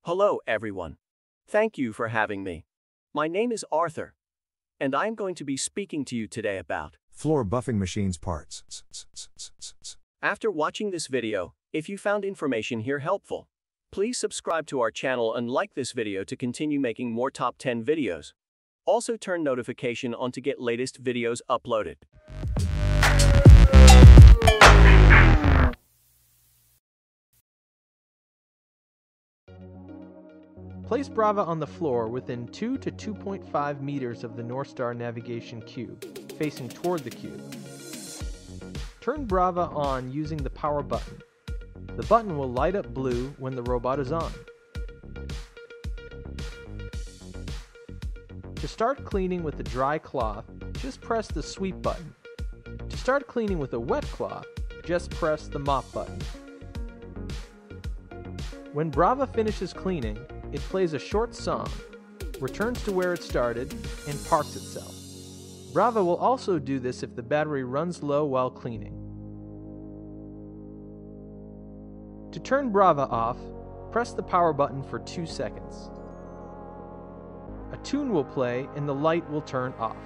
Hello everyone. Thank you for having me. My name is Arthur, and I'm going to be speaking to you today about floor buffing machines parts. After watching this video, if you found information here helpful, please subscribe to our channel and like this video to continue making more top 10 videos. Also turn notification on to get latest videos uploaded. Place Braava on the floor within 2 to 2.5 meters of the North Star navigation cube, facing toward the cube. Turn Braava on using the power button. The button will light up blue when the robot is on. To start cleaning with a dry cloth, just press the sweep button. To start cleaning with a wet cloth, just press the mop button. When Braava finishes cleaning, it plays a short song, returns to where it started, and parks itself. Braava will also do this if the battery runs low while cleaning. To turn Braava off, press the power button for 2 seconds. A tune will play and the light will turn off.